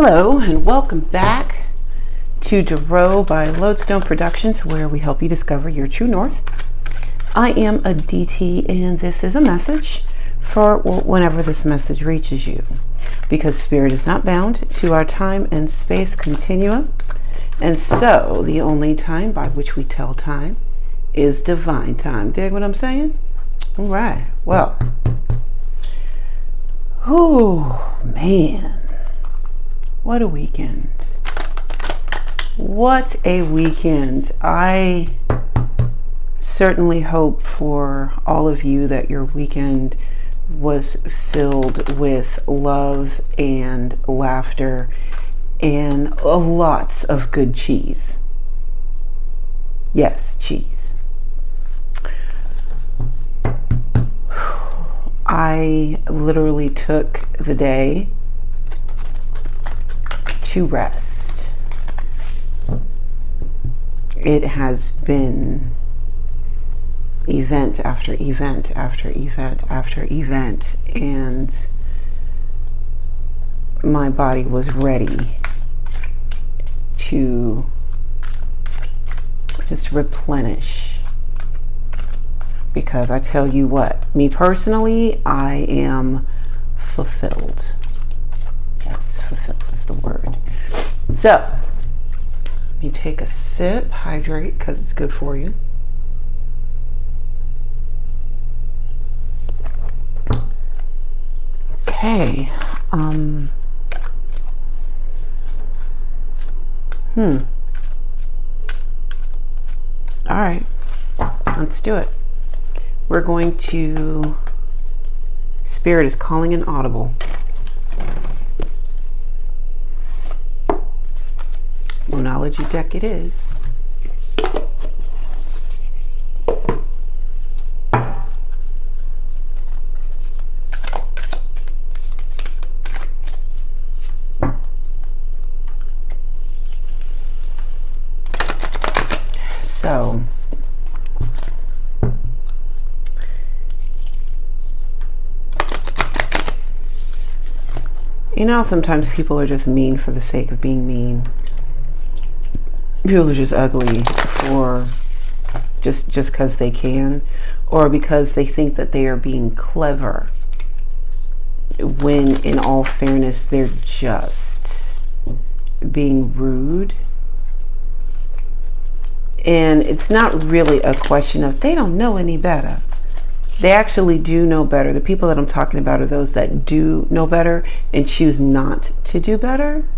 Hello and welcome back to Duro by Lodestone Productions, where we help you discover your true north. I am a DT and this is a message for whenever this message reaches you, because spirit is not bound to our time and space continuum, and so the only time by which we tell time is divine time. Dig what I'm saying? All right, well, oh man, what a weekend. What a weekend. I certainly hope for all of you that your weekend was filled with love and laughter and lots of good cheese. Yes, cheese. I literally took the day to rest. It has been event after event after event after event, and my body was ready to just replenish, because I tell you what, me personally, I am fulfilled. Yes, fulfilled is the word. So let me take a sip, hydrate, because it's good for you. Okay. All right, let's do it. We're going to, Spirit is calling an Audible. Monology deck it is. So, you know, sometimes people are just mean for the sake of being mean. People are just ugly for just because they can, or because they think that they are being clever, when in all fairness they're just being rude. And it's not really a question of they don't know any better. They actually do know better. The people that I'm talking about are those that do know better and choose not to do better.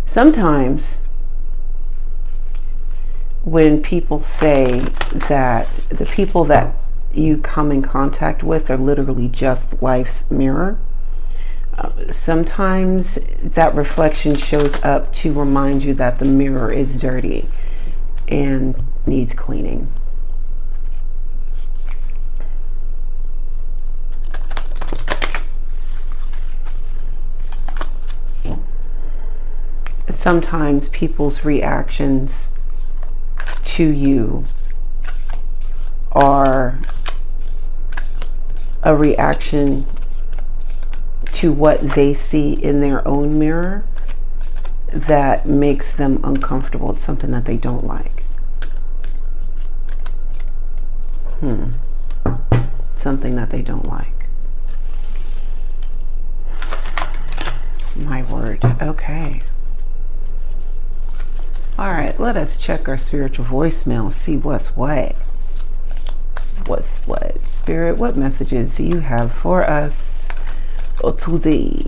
Sometimes when people say that the people that you come in contact with are literally just life's mirror, sometimes that reflection shows up to remind you that the mirror is dirty and needs cleaning. Sometimes people's reactions to you are a reaction to what they see in their own mirror that makes them uncomfortable. It's something that they don't like. Something that they don't like. My word. Okay. All right, let us check our spiritual voicemail, see what's what. What's what? Spirit, what messages do you have for us today?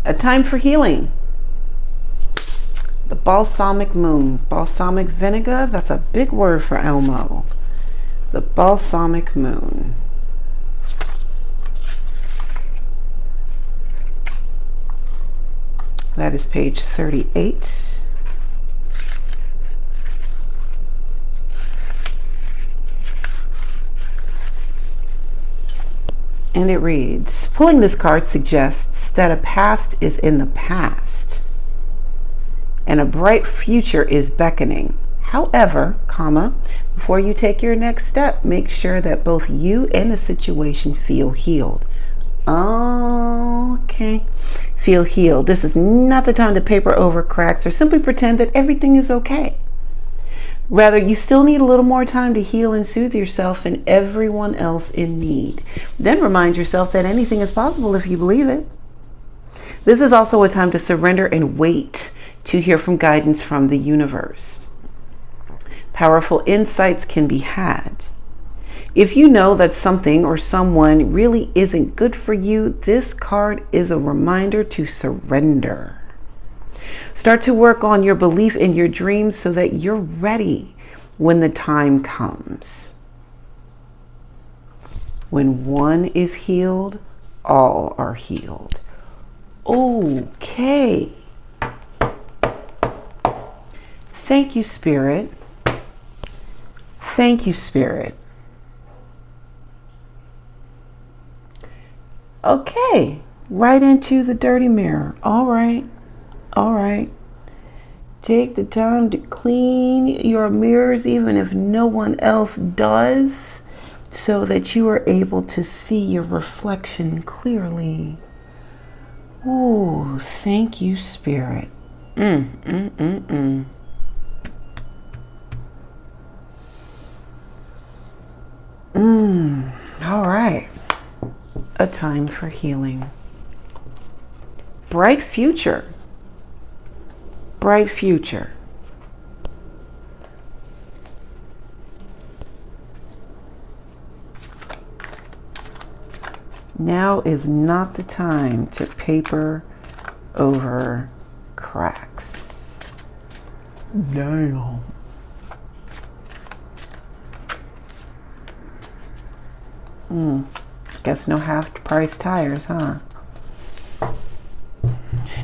A time for healing. The balsamic moon. Balsamic vinegar, that's a big word for Elmo. The balsamic moon. That is page 38. And it reads, pulling this card suggests that a past is in the past and a bright future is beckoning. However, before you take your next step, make sure that both you and the situation feel healed. Okay. Feel healed. This is not the time to paper over cracks or simply pretend that everything is okay. Rather, you still need a little more time to heal and soothe yourself and everyone else in need. Then remind yourself that anything is possible if you believe it. This is also a time to surrender and wait to hear from guidance from the universe. Powerful insights can be had. If you know that something or someone really isn't good for you, this card is a reminder to surrender. Start to work on your belief in your dreams so that you're ready when the time comes. When one is healed, all are healed. Okay. Thank you, Spirit. Thank you, Spirit. Okay, right into the dirty mirror. All right. All right. Take the time to clean your mirrors, even if no one else does, so that you are able to see your reflection clearly. Ooh, thank you, Spirit. All right. A time for healing. Bright future. Bright future. Now is not the time to paper over cracks. Damn. Guess no half-price tires, huh?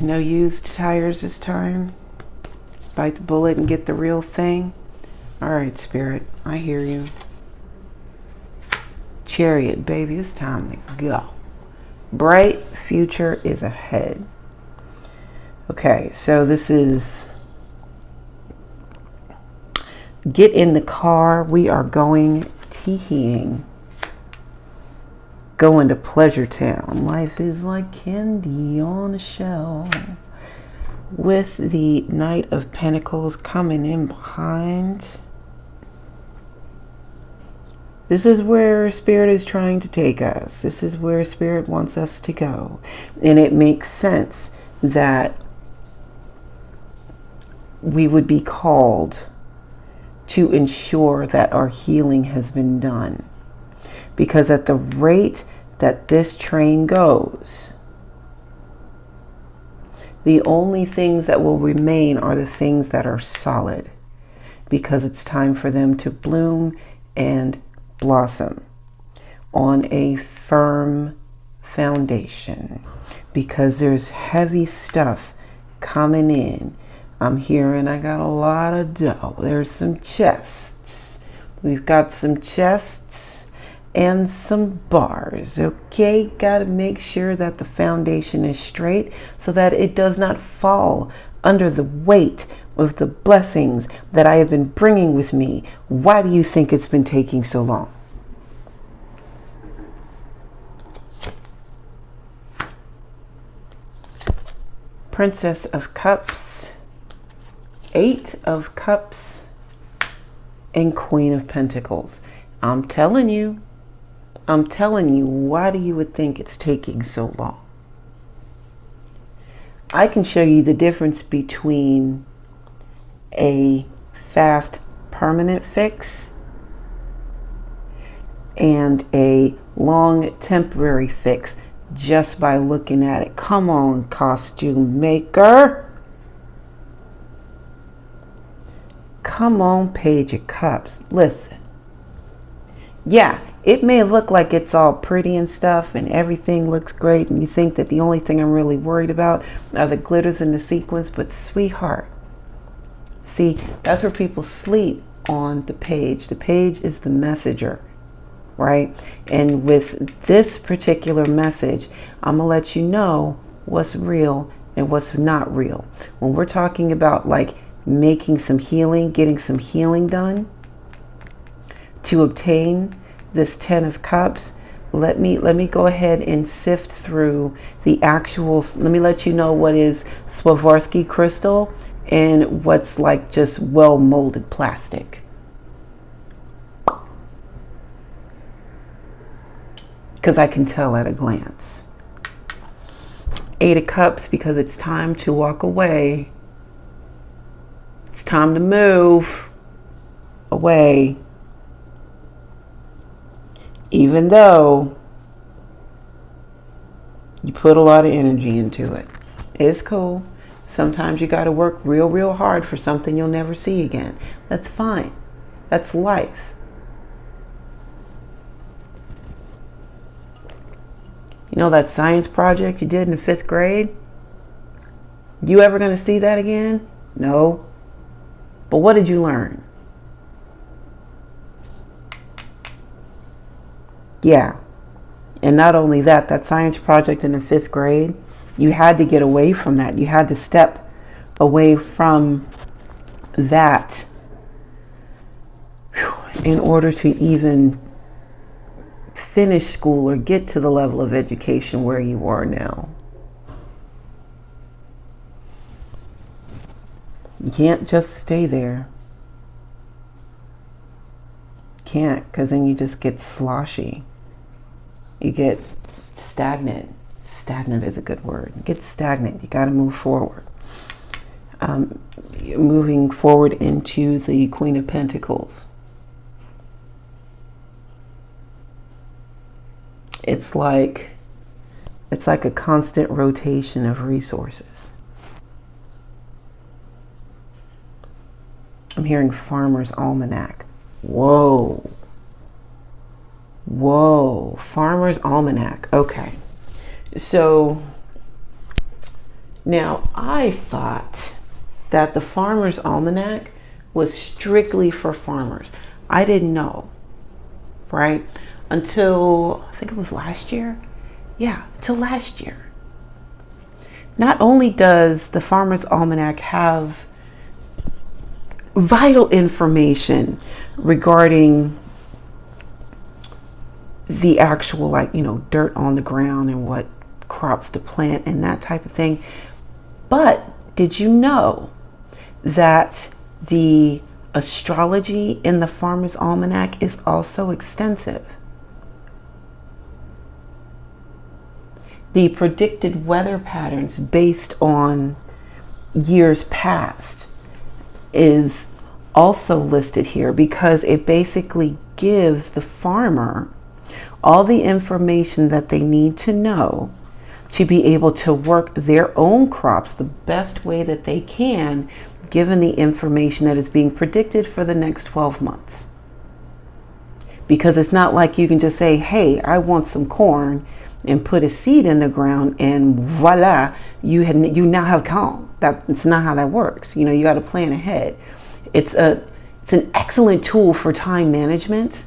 No used tires this time? Bite the bullet and get the real thing? All right, Spirit, I hear you. Chariot, baby, it's time to go. Bright future is ahead. Okay, so this is get in the car. We are going Hee-Ing. Going to Pleasure Town. Life is like candy on a shelf. With the Knight of Pentacles coming in behind. This is where Spirit is trying to take us. This is where Spirit wants us to go. And it makes sense that we would be called to ensure that our healing has been done. Because at the rate that this train goes, the only things that will remain are the things that are solid. Because it's time for them to bloom and blossom on a firm foundation. Because there's heavy stuff coming in. I'm hearing I got a lot of dough. There's some chests. We've got some chests and some bars. Okay, got to make sure that the foundation is straight so that it does not fall under the weight of the blessings that I have been bringing with me. Why do you think it's been taking so long? Princess of Cups, Eight of Cups, and Queen of Pentacles. I'm telling you, why do you would think it's taking so long? I can show you the difference between a fast permanent fix and a long temporary fix just by looking at it. Come on, costume maker. Come on, Page of Cups. Listen. Yeah, it may look like it's all pretty and stuff and everything looks great and you think that the only thing I'm really worried about are the glitters and the sequins, but sweetheart, see, that's where people sleep on the page. The page is the messenger, right? And with this particular message, I'm gonna let you know what's real and what's not real. When we're talking about like making some healing, getting some healing done to obtain this 10 of Cups, let me go ahead and sift through the actual, let me let you know what is Swarovski crystal and what's like just well molded plastic. Because I can tell at a glance. 8 of Cups, because it's time to walk away. It's time to move away. Even though you put a lot of energy into it. It's cool. Sometimes you got to work real hard for something you'll never see again. That's fine. That's life. You know that science project you did in the 5th grade? You ever going to see that again? No. But what did you learn? Yeah. And not only that, that science project in the 5th grade, you had to get away from that. You had to step away from that in order to even finish school or get to the level of education where you are now. You can't just stay there. Can't, because then you just get sloshy. You get stagnant. Stagnant is a good word. You get stagnant. You got to move forward. Moving forward into the Queen of Pentacles. It's like a constant rotation of resources. I'm hearing Farmer's Almanac. Whoa. Whoa. Farmer's Almanac. Okay. So now I thought that the Farmer's Almanac was strictly for farmers. I didn't know, right? Until, I think it was last year. Yeah, till last year. Not only does the Farmer's Almanac have vital information regarding the actual, like, you know, dirt on the ground and what crops to plant and that type of thing, but did you know that the astrology in the Farmer's Almanac is also extensive? The predicted weather patterns based on years past is also listed here, because it basically gives the farmer all the information that they need to know to be able to work their own crops the best way that they can, given the information that is being predicted for the next 12 months. Because it's not like you can just say, hey, I want some corn, and put a seed in the ground and voila, you now have corn. That's not how that works. You know, you got to plan ahead. It's an excellent tool for time management,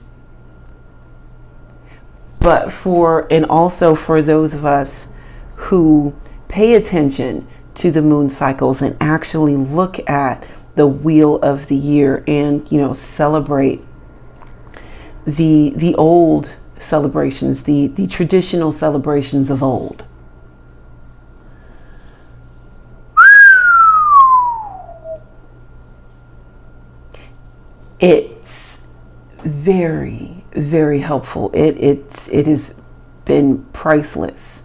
but also for those of us who pay attention to the moon cycles and actually look at the wheel of the year and, you know, celebrate the old celebrations, the traditional celebrations of old. It's very, very helpful. It has been priceless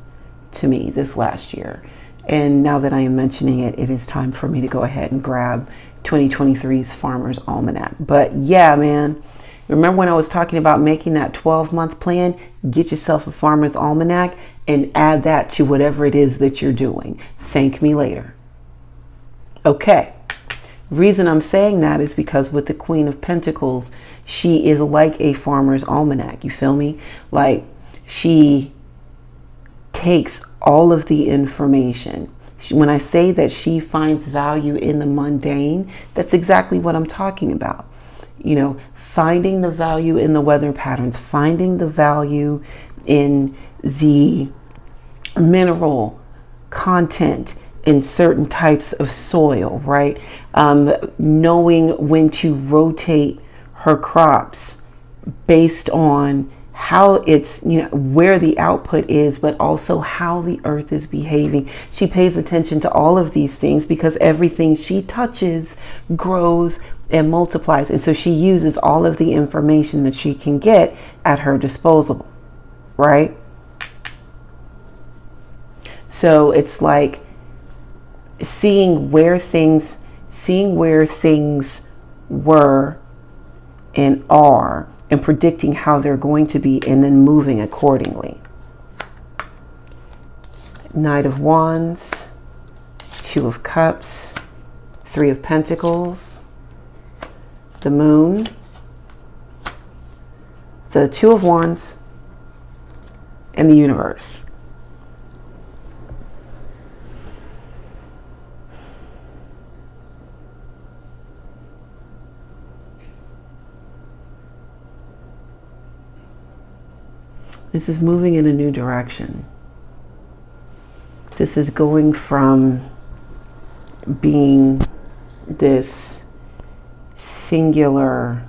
to me this last year. And now that I am mentioning it, it is time for me to go ahead and grab 2023's Farmer's Almanac. But yeah, man, remember when I was talking about making that 12-month plan? Get yourself a Farmer's Almanac and add that to whatever it is that you're doing. Thank me later. Okay. Reason I'm saying that is because with the Queen of Pentacles, she is like a farmer's almanac. You feel me? Like, she takes all of the information. When I say that she finds value in the mundane, that's exactly what I'm talking about. You know, finding the value in the weather patterns, finding the value in the mineral content in certain types of soil, right? Knowing when to rotate her crops based on how it's, you know, where the output is, but also how the earth is behaving. She pays attention to all of these things because everything she touches grows and multiplies. And so she uses all of the information that she can get at her disposal, right? So it's like seeing where things were and are, and predicting how they're going to be, and then moving accordingly. Knight of Wands, Two of Cups, Three of Pentacles, the Moon, the Two of Wands, and the Universe. This is moving in a new direction. This is going from being this singular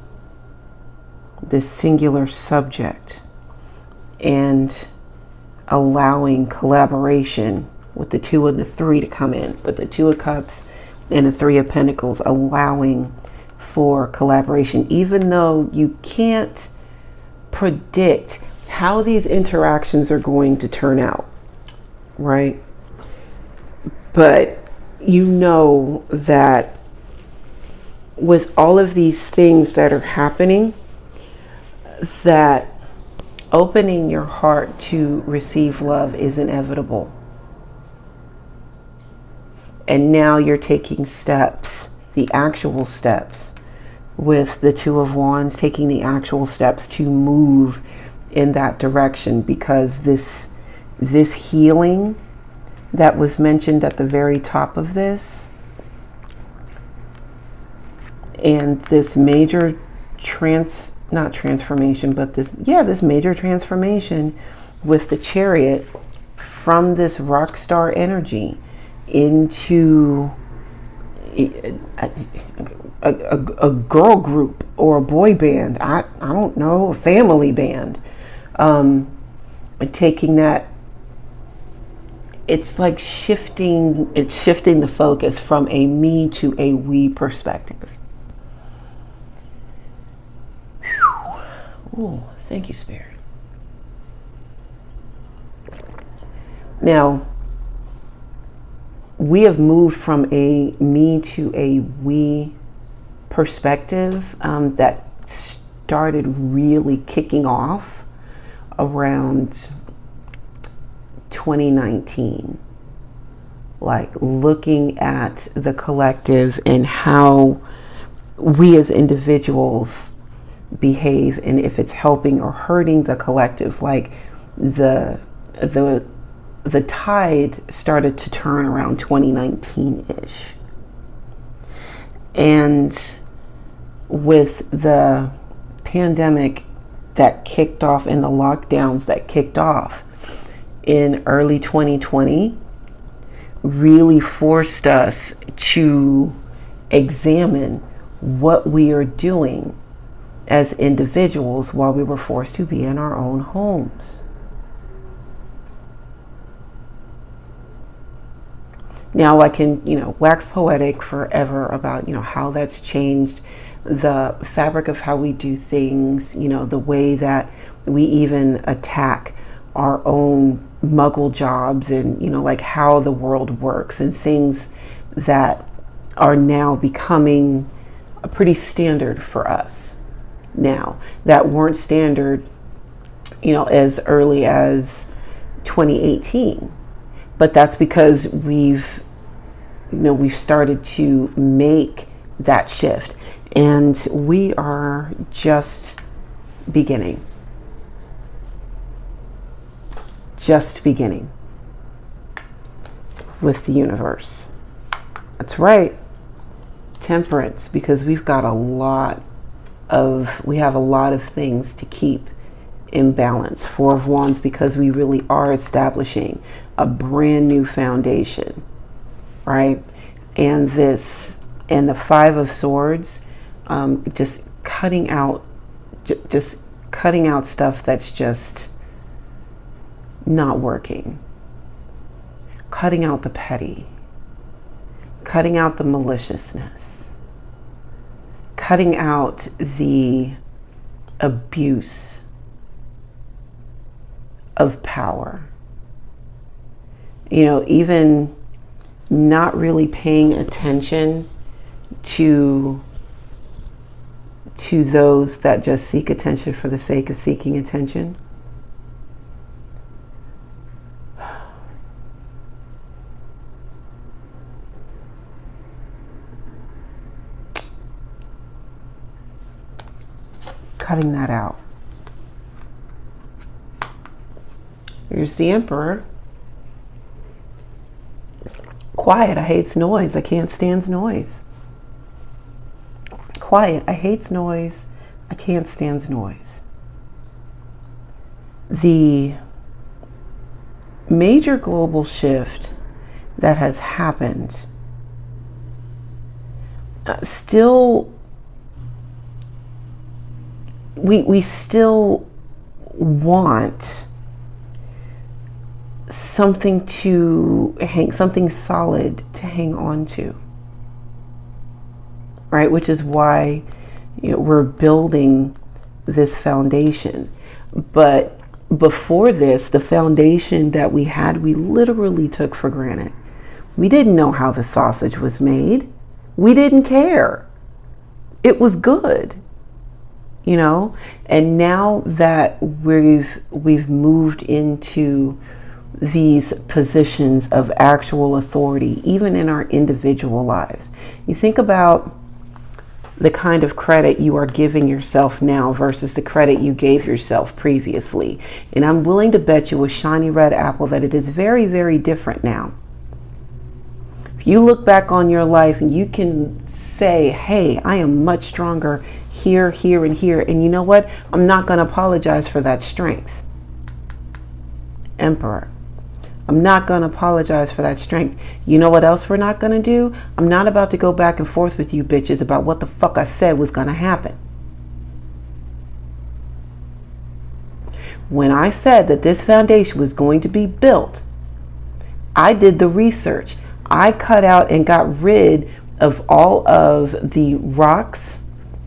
subject and allowing collaboration with the Two and the Three to come in, but the Two of Cups and the Three of Pentacles allowing for collaboration, even though you can't predict how these interactions are going to turn out, right? But you know that with all of these things that are happening, that opening your heart to receive love is inevitable. And now you're taking steps, the actual steps, with the Two of Wands, taking the actual steps to move in that direction, because this healing that was mentioned at the very top of this, and this major this major transformation with the Chariot, from this rock star energy into a girl group or a boy band, I don't know, a family band. Taking that, it's like shifting the focus from a me to a we perspective. Ooh, thank you, Spirit. Now, we have moved from a me to a we perspective that started really kicking off around 2019, like looking at the collective and how we as individuals behave, and if it's helping or hurting the collective. Like the tide started to turn around 2019-ish, and with the pandemic that kicked off and the lockdowns that kicked off in early 2020 really forced us to examine what we are doing as individuals while we were forced to be in our own homes. Now I can, wax poetic forever about, how that's changed the fabric of how we do things, the way that we even attack our own muggle jobs, and, like how the world works, and things that are now becoming pretty standard for us now, that weren't standard, as early as 2018. But that's because we've started to make that shift, and we are just beginning. Just beginning with the universe. That's right. Temperance, because we have a lot of things to keep in balance. Four of Wands, because we really are establishing a brand new foundation, right? And the Five of Swords, just cutting out stuff that's just not working. Cutting out the petty, cutting out the maliciousness, cutting out the abuse of power. Even not really paying attention to those that just seek attention for the sake of seeking attention. Cutting that out. Here's the Emperor. Quiet, I hates noise. I can't stand noise. Quiet, I hates noise. I can't stand noise. The major global shift that has happened still, we still want something solid to hang on to, right? Which is why we're building this foundation. But before this, the foundation that we had, we literally took for granted. We didn't know how the sausage was made. We didn't care. It was good. And now that we've moved into these positions of actual authority, even in our individual lives, you think about the kind of credit you are giving yourself now versus the credit you gave yourself previously. And I'm willing to bet you a shiny red apple that it is very, very different now. If you look back on your life and you can say, hey, I am much stronger here, here, and here. And you know what? I'm not going to apologize for that strength. Emperor. I'm not going to apologize for that strength. You know what else we're not going to do? I'm not about to go back and forth with you bitches about what the fuck I said was going to happen. When I said that this foundation was going to be built, I did the research. I cut out and got rid of all of the rocks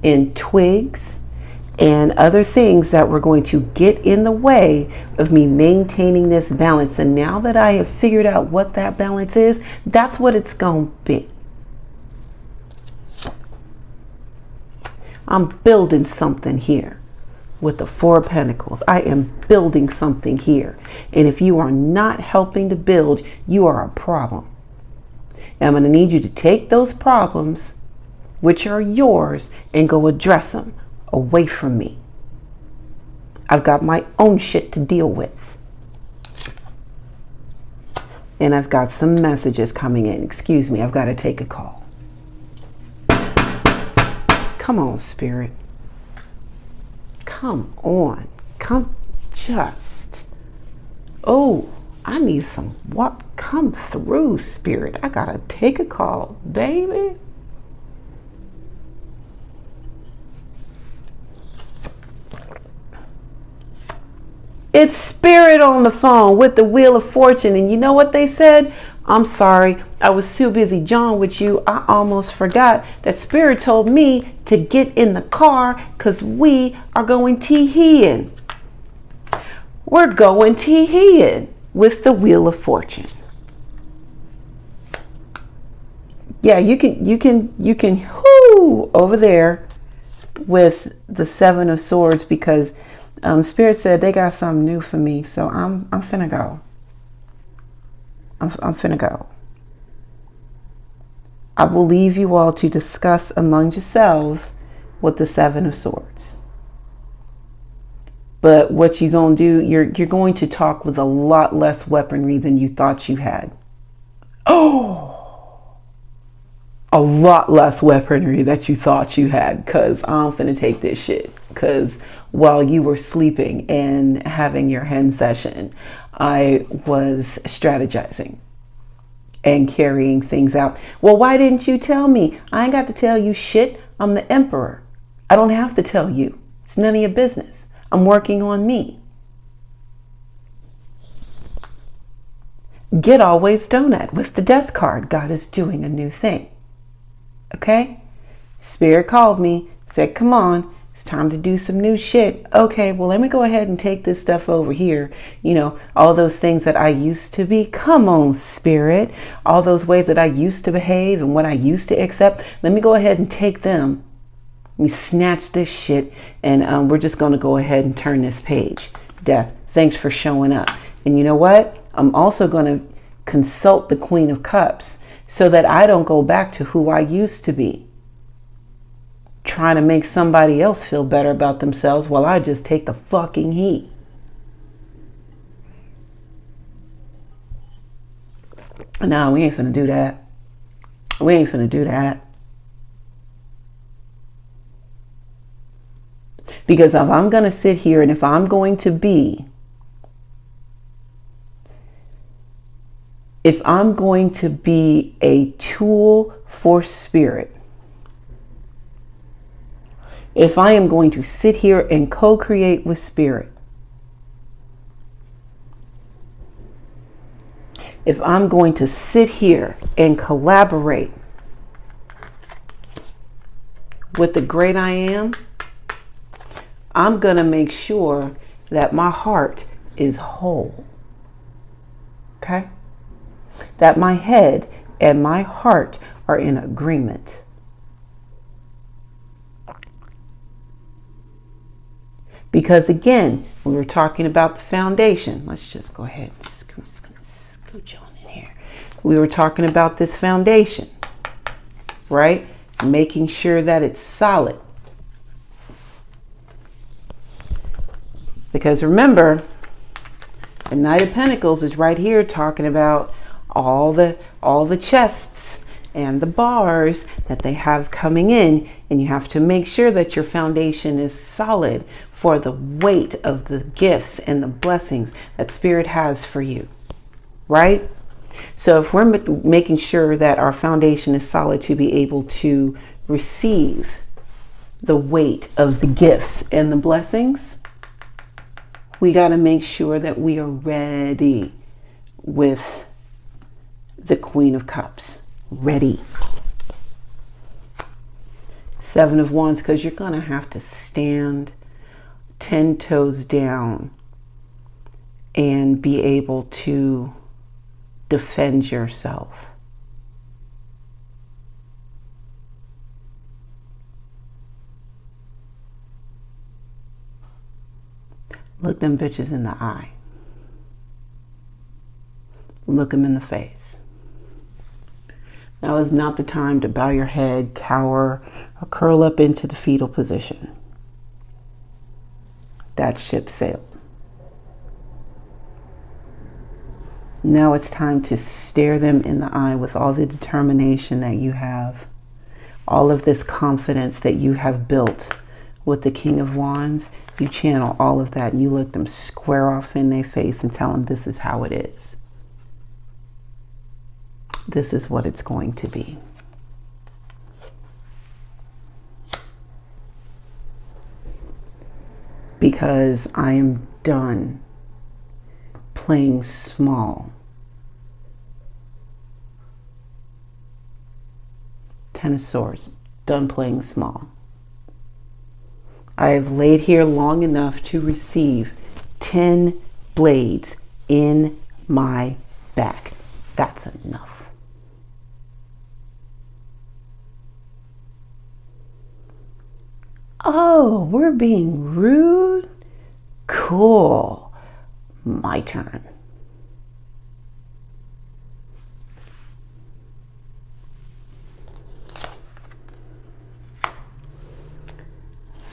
and twigs and other things that were going to get in the way of me maintaining this balance. And now that I have figured out what that balance is, that's what it's going to be. I'm building something here with the Four of Pentacles. I am building something here. And if you are not helping to build, you are a problem. And I'm going to need you to take those problems, which are yours, and go address them away from me. I've got my own shit to deal with. And I've got some messages coming in. Excuse me, I've got to take a call. Come on, Spirit. Come on. Come just. Oh, I need some what? Come through, Spirit. I got to take a call, baby. It's Spirit on the phone with the Wheel of Fortune. And you know what they said? I'm sorry, I was too busy jawing with you. I almost forgot that Spirit told me to get in the car because we are going Hee-Ing. We're going Hee-Ing with the Wheel of Fortune. Yeah, you can whoo over there with the Seven of Swords because Spirit said they got something new for me, so I'm finna go. I'm finna go. I will leave you all to discuss among yourselves with the Seven of Swords. But what you're going to do, you're going to talk with a lot less weaponry than you thought you had. Oh, a lot less weaponry that you thought you had, because I'm finna take this shit. Because while you were sleeping and having your hen session, I was strategizing and carrying things out. Well, why didn't you tell me? I ain't got to tell you shit. I'm the emperor. I don't have to tell you. It's none of your business. I'm working on me. Get always donut with the death card. God is doing a new thing. Okay? Spirit called me, said, come on, it's time to do some new shit. Okay, well, let me go ahead and take this stuff over here. You know, all those things that I used to be. Come on, Spirit. All those ways that I used to behave and what I used to accept. Let me go ahead and take them. Let me snatch this shit, and we're just going to go ahead and turn this page. Death, thanks for showing up. And you know what? I'm also going to consult the Queen of Cups so that I don't go back to who I used to be, trying to make somebody else feel better about themselves while I just take the fucking heat. No, we ain't finna do that. We ain't finna do that. Because if I'm going to sit here and if I'm going to be a tool for spirit, if I am going to sit here and co-create with spirit, if I'm going to sit here and collaborate with the great I am, I'm going to make sure that my heart is whole. Okay? That my head and my heart are in agreement. Because again, we were talking about the foundation. Let's just go ahead and scooch on in here. We were talking about this foundation, right? Making sure that it's solid. Because remember, the Knight of Pentacles is right here talking about all the chests and the bars that they have coming in, and you have to make sure that your foundation is solid for the weight of the gifts and the blessings that Spirit has for you, right? So if we're making sure that our foundation is solid to be able to receive the weight of the gifts and the blessings, we got to make sure that we are ready with the Queen of Cups. Ready. Seven of Wands, because you're going to have to stand 10 toes down and be able to defend yourself. Look them bitches in the eye. Look them in the face. Now is not the time to bow your head, cower, or curl up into the fetal position. That ship sailed. Now it's time to stare them in the eye with all the determination that you have, all of this confidence that you have built with the King of Wands. You channel all of that and you look them square off in their face and tell them this is how it is. This is what it's going to be. Because I am done playing small. Ten of Swords, done playing small. I have laid here long enough to receive 10 blades in my back. That's enough. Oh, we're being rude? Cool. My turn.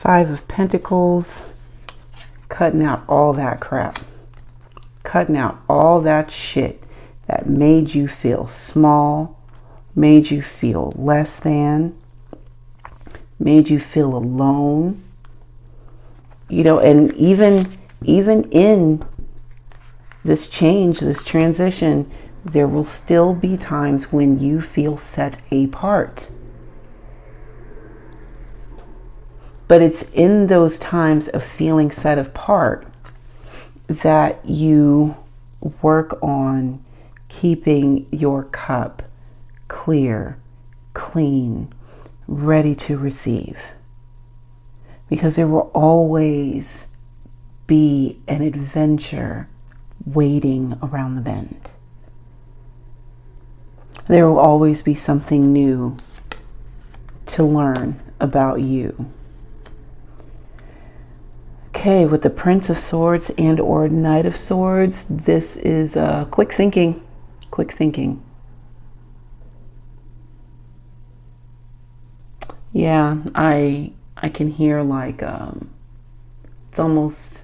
Five of Pentacles, cutting out all that crap. Cutting out all that shit that made you feel small, made you feel less than, made you feel alone. You know, and even in this change, this transition, there will still be times when you feel set apart. But it's in those times of feeling set apart that you work on keeping your cup clear, clean, ready to receive. Because there will always be an adventure waiting around the bend. There will always be something new to learn about you. Okay, with the Prince of Swords and or Knight of Swords, this is quick thinking. Quick thinking. Yeah, I can hear like it's almost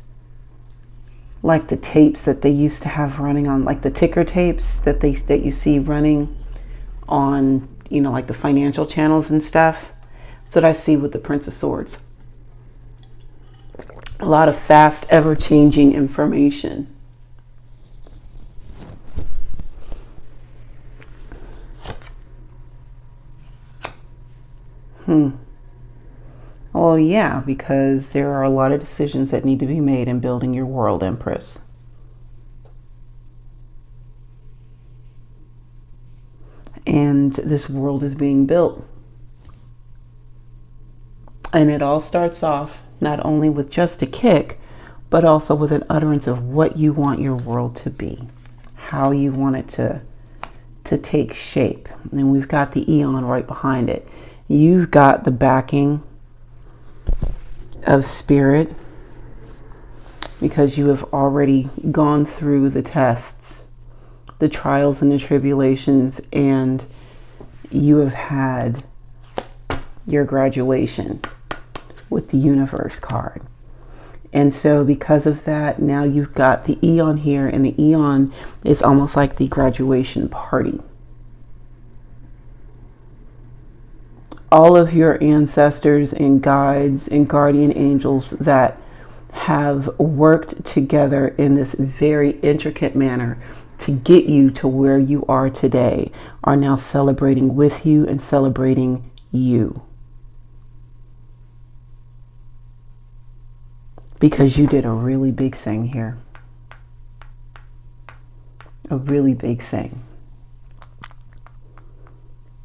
like the tapes that they used to have running on, like the ticker tapes that you see running on, you know, like the financial channels and stuff. That's what I see with the Prince of Swords. A lot of fast, ever-changing information. Oh yeah, because there are a lot of decisions that need to be made in building your world, Empress. And this world is being built. And it all starts off not only with just a kick, but also with an utterance of what you want your world to be, how you want it to take shape. And we've got the Eon right behind it. You've got the backing of Spirit because you have already gone through the tests, the trials and the tribulations, and you have had your graduation with the Universe card. And so because of that, now you've got the Eon here, and the Eon is almost like the graduation party. All of your ancestors and guides and guardian angels that have worked together in this very intricate manner to get you to where you are today are now celebrating with you and celebrating you. Because you did a really big thing here. A really big thing.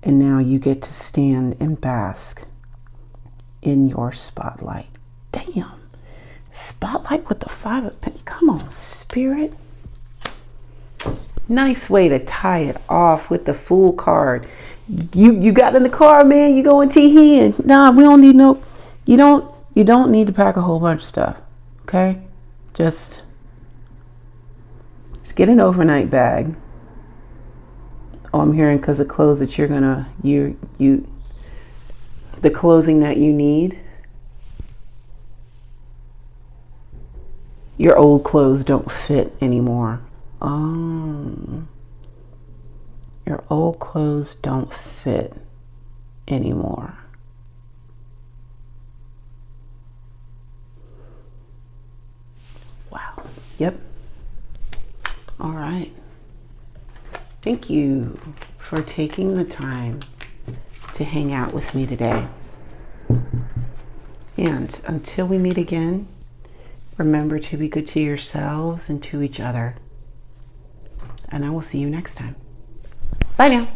And now you get to stand and bask in your spotlight. Damn. Spotlight with the Five of Pentacles. Come on, Spirit. Nice way to tie it off with the Fool card. You got in the car, man. You going Hee-Ing. Nah, we don't need no. You don't need to pack a whole bunch of stuff. Okay? Just get an overnight bag. Oh, I'm hearing because the clothes that you're gonna the clothing that you need. Your old clothes don't fit anymore. Oh. Your old clothes don't fit anymore. Wow. Yep. All right. Thank you for taking the time to hang out with me today. And until we meet again, remember to be good to yourselves and to each other. And I will see you next time. Bye now.